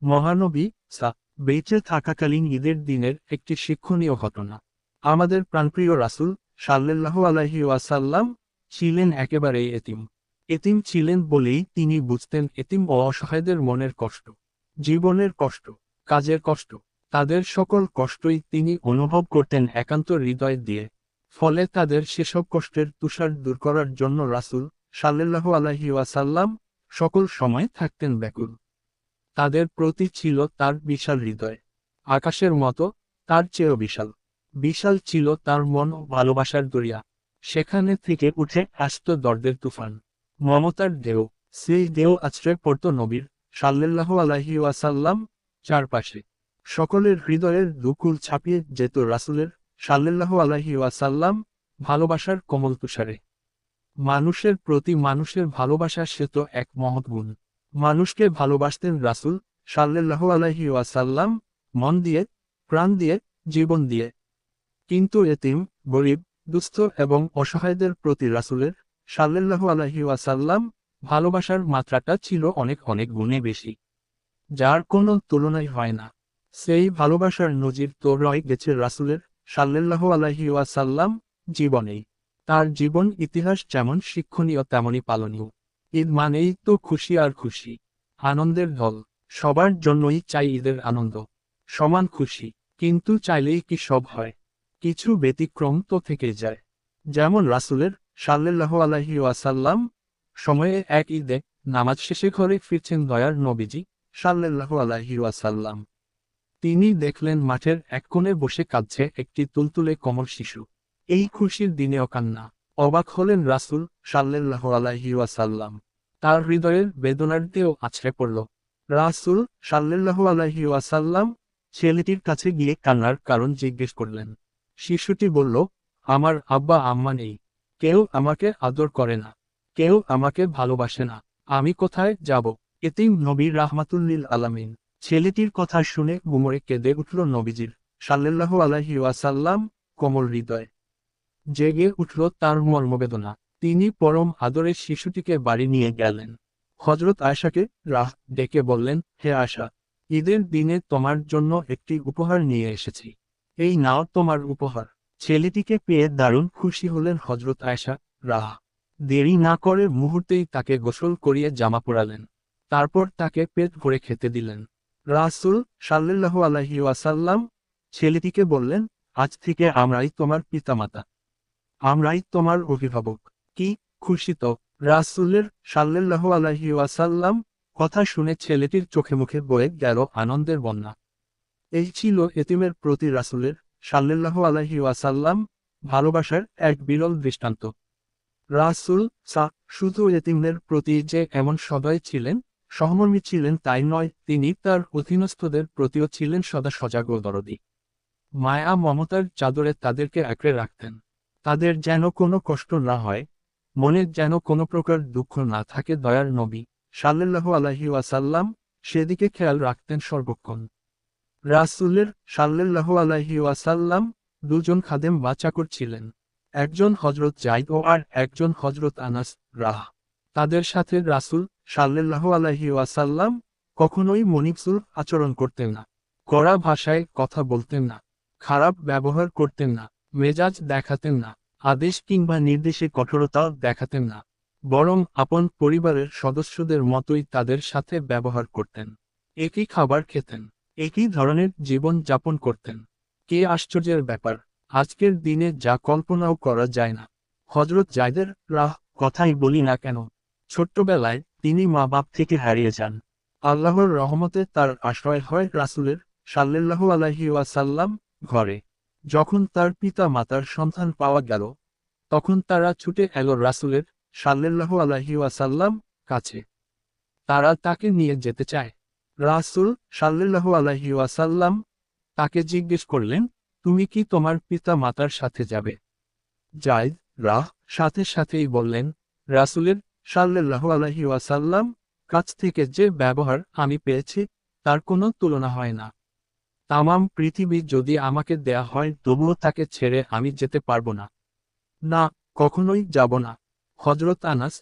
মহানবী সা বেঁচে থাকাকালীন ঈদের দিনের একটি শিক্ষণীয় ঘটনা। আমাদের প্রাণপ্রিয় রাসূল সাল্লাল্লাহু আলাইহি ওয়াসাল্লাম ছিলেন একেবারেই এতিম। এতিম ছিলেন বলেই তিনি বুঝতেন এতিম ও অসহায়দের মনের কষ্ট, জীবনের কষ্ট, কাজের কষ্ট, তাদের সকল কষ্টই তিনি অনুভব করতেন একান্ত হৃদয় দিয়ে। ফলে তাদের সেসব কষ্টের তুষার দূর করার জন্য রাসূল সাল্লাল্লাহু আলাইহি ওয়াসাল্লাম সকল সময় থাকতেন ব্যাকুল। তাদের প্রতি ছিল তার বিশাল হৃদয়, আকাশের মতো, তার চেয়েও বিশাল। বিশাল ছিল তার মন ও ভালোবাসার দরিয়া। সেখানে থেকে উঠে আসত দর্দের তুফান, মমতার ঢেউ। সেই ঢেউ আছড়ে পড়ত নবীর সাল্লাল্লাহু আলাইহি ওয়াসাল্লাম চারপাশে। সকলের হৃদয়ের দুকুল ছাপিয়ে যেত রাসূলের সাল্লাল্লাহু আলাইহি ওয়াসাল্লাম ভালোবাসার কোমল তুষারে। মানুষের প্রতি মানুষের ভালোবাসা সে তো এক মহৎ গুণ। মানুষকে ভালোবাসতেন রাসূল সাল্লাল্লাহু আলাইহি ওয়াসাল্লাম মন দিয়ে, প্রাণ দিয়ে, জীবন দিয়ে। কিন্তু এতিম, গরিব, দুস্থ এবং অসহায়দের প্রতি রাসূলের সাল্লাল্লাহু আলাইহি ওয়াসাল্লাম ভালোবাসার মাত্রাটা ছিল অনেক অনেক গুণে বেশি, যার কোনো তুলনাই হয় না। সেই ভালোবাসার নজির তো রয়ে গেছে রাসূলের সাল্লাল্লাহু আলাইহি ওয়াসাল্লাম জীবনেই। তার জীবন ইতিহাস যেমন শিক্ষণীয় তেমনি পালনীয়। ঈদ মানেই তো খুশি আর খুশি, আনন্দের ঢল। সবার জন্যই চাই ঈদের আনন্দ, সমান খুশি। কিন্তু চাইলেই কি সব হয়? কিছু ব্যতিক্রম তো থেকে যায়। যেমন রাসূলের সাল্লাল্লাহু আলাইহি ওয়াসাল্লাম সময়ে এক ঈদে নামাজ শেষে ঘরে ফিরছেন দয়ার নবীজি সাল্লাল্লাহু আলাইহি ওয়াসাল্লাম। তিনি দেখলেন মাঠের এক কোণে বসে কাঁদছে একটি তুলতুলে কোমল শিশু। এই খুশির দিনেও কান্না। অবাক হলেন রাসূল সাল্লাল্লাহু আলাইহি ওয়াসাল্লাম। তার হৃদয়ের বেদনার দিয়েও আছড়ে পড়ল। রাসূল সাল্লাল্লাহু আলাইহি ওয়াসাল্লাম ছেলেটির কাছে গিয়ে কান্নার কারণ জিজ্ঞেস করলেন। শিশুটি বলল, আমার আব্বা আম্মা নেই, কেউ আমাকে আদর করে না, কেউ আমাকে ভালোবাসে না, আমি কোথায় যাব? এতিম নবী রাহমাতুল আলামিন। ছেলেটির কথা শুনে গুমরে কেঁদে উঠল নবীজির সাল্লাল্লাহু আলাইহি ওয়াসাল্লাম কোমল হৃদয়। জেগে উঠল তার মর্মবেদনা। তিনি পরম আদরে শিশুটিকে বাড়ি নিয়ে গেলেন। হযরত আয়েশাকে ডেকে বললেন, হে আয়েশা, ঈদের দিনে তোমার জন্য একটি উপহার নিয়ে এসেছি। এই নাও তোমার উপহার। ছেলেটিকে পেয়ে দারুণ খুশি হলেন হযরত আয়েশা। দেরি না করে মুহূর্তেই তাকে গোসল করিয়ে জামা পরালেন। তারপর তাকে পেট ভরে খেতে দিলেন। রাসূল সাল্লাল্লাহু আলাইহি ওয়াসাল্লাম ছেলেটিকে বললেন, আজ থেকে আমরাই তোমার পিতামাতা, আমরাই তোমার অভিভাবক। কি খুশি তো! রাসূলের সাল্লাল্লাহু আলাইহি ওয়াসাল্লাম কথা শুনে ছেলেটির চোখে মুখে বয়ে গেল আনন্দের বন্যা। এই ছিল এতিমের প্রতি রাসূলের সাল্লাল্লাহু আলাইহি ওয়াসাল্লাম ভালোবাসার এক বিরল দৃষ্টান্ত। রাসূল শুধু এতিমদের প্রতি যে এমন সদয় ছিলেন, সহমর্মী ছিলেন তাই নয়, তিনি তার অধীনস্থদের প্রতিও ছিলেন সদা সজাগ ও দরদী। মায়া মমতার চাদরে তাদেরকে আঁকড়ে রাখতেন। তাদের যেন কোনো কষ্ট না হয়, মনে যেন কোনো প্রকার দুঃখ না থাকে। দয়ার নবী সাল্লাল্লাহু আলাইহি ওয়াসাল্লাম সেদিকে খেয়াল রাখতেন সর্বক্ষণ। রাসূলের সাল্লাল্লাহু আলাইহি ওয়াসাল্লাম দুজন খাদেম বা চাকর ছিলেন, একজন হযরত যায়েদ ও আর একজন হযরত আনাস তাদের সাথে রাসূল সাল্লাল্লাহু আলাইহি ওয়াসাল্লাম কখনোই মনিবসুল আচরণ করতেন না। কড়া ভাষায় কথা বলতেন না, খারাপ ব্যবহার করতেন না, মেজাজ দেখাতেন না, আদেশ কিংবা নির্দেশে কঠোরতা দেখাতেন না। বরং আপন পরিবারের সদস্যদের মতোই তাদের সাথে ব্যবহার করতেন। একই খাবার খেতেন, একই ধরনের জীবন যাপন করতেন। কে আশ্চর্যের ব্যাপার! আজকের দিনে যা কল্পনাও করা যায় না। হযরত যায়েদের কথাই বলি না কেন, ছোট্টবেলায় তিনি মা বাপ থেকে হারিয়ে যান। আল্লাহর রহমতে তার আশ্রয় হয় রাসূলের সাল্লাল্লাহু আলাইহি ওয়াসাল্লাম ঘরে। যখন তার পিতা মাতার সন্ধান পাওয়া গেল, তখন তারা ছুটে এল রাসূলের সাল্লাল্লাহু আলাইহি ওয়াসাল্লাম কাছে। তারা তাকে নিয়ে যেতে চায়। রাসূল সাল্লাল্লাহু আলাইহি ওয়াসাল্লাম তাকে জিজ্ঞেস করলেন, তুমি কি তোমার পিতা মাতার সাথে যাবে? যায়েদ সাথে সাথেই বললেন, রাসূলের সাল্লাল্লাহু আলাইহি ওয়াসাল্লাম কাছ থেকে যে ব্যবহার আমি পেয়েছি তার কোনো তুলনা হয় না। তামাম পৃথিবী যদি আমাকে দেয়া হয় তবুও তাকে ছেড়ে আমি যেতে পারবো না। না, কখনোই যাব না। হযরত আনাস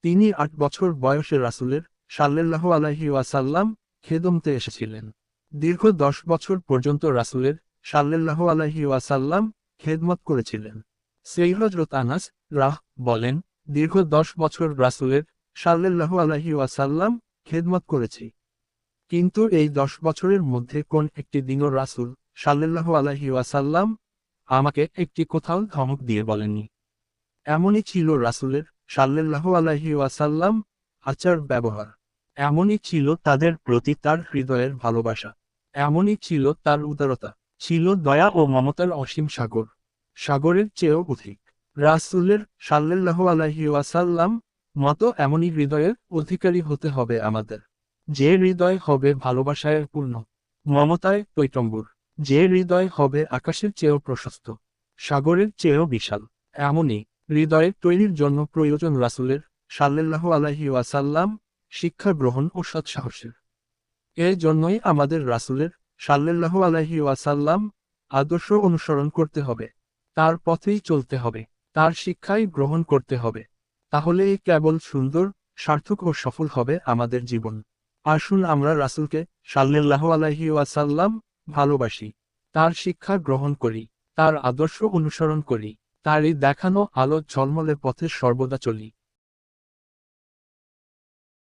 তিনি 8 বছর বয়সে রাসূলের সাল্লাল্লাহু আলাইহি ওয়াসাল্লাম খেদমতে এসেছিলেন। দীর্ঘ 10 বছর পর্যন্ত রাসূলের সাল্লাল্লাহু আলাইহি ওয়াসাল্লাম খেদমত করেছিলেন। সেই হযরত আনাস বলেন, দীর্ঘ 10 বছর রাসূলের সাল্লাল্লাহু আলাইহি ওয়াসাল্লাম খেদমত করেছি। কিন্তু এই 10 বছরের মধ্যে কোন একটি দিনও রাসূল সাল্লাল্লাহু আলাইহি ওয়াসাল্লাম আমাকে একটি কোথাও ধমক দিয়ে বলেননি। এমনই ছিল রাসূলের সাল্লাল্লাহু আলাইহি ওয়াসাল্লাম আচার ব্যবহার। এমনই ছিল তাদের প্রতি তার হৃদয়ের ভালোবাসা। এমনই ছিল তার উদারতা। ছিল দয়া ও মমতার অসীম সাগর। সাগরের চেয়েও অধিক। রাসূলের সাল্লাল্লাহু আলাইহি ওয়াসাল্লাম মতো এমনই হৃদয়ের অধিকারী হতে হবে আমাদের। যে হৃদয় হবে ভালোবাসায় পূর্ণ, মমতায় টইটম্বুর। যে হৃদয় হবে আকাশের চেয়েও প্রশস্ত, সাগরের চেয়েও বিশাল। এমনই হৃদয়ের তৈরির জন্য প্রয়োজন রাসূলের সাল্লাল্লাহু আলাইহি ওয়াসাল্লাম শিক্ষা গ্রহণ ও সৎসাহসের। এর জন্যই আমাদের রাসূলের সাল্লাল্লাহু আলাইহি ওয়াসাল্লাম আদর্শ অনুসরণ করতে হবে। তার পথেই চলতে হবে। তার শিক্ষাই গ্রহণ করতে হবে। তাহলেই কেবল সুন্দর, সার্থক ও সফল হবে আমাদের জীবন। আসুন আমরা রাসূলকে সাল্লাল্লাহু আলাইহি ওয়াসাল্লাম ভালোবাসি। তার শিক্ষা গ্রহণ করি। তার আদর্শ অনুসরণ করি। তারই দেখানো আলো ঝলমলে পথে সর্বদা চলি।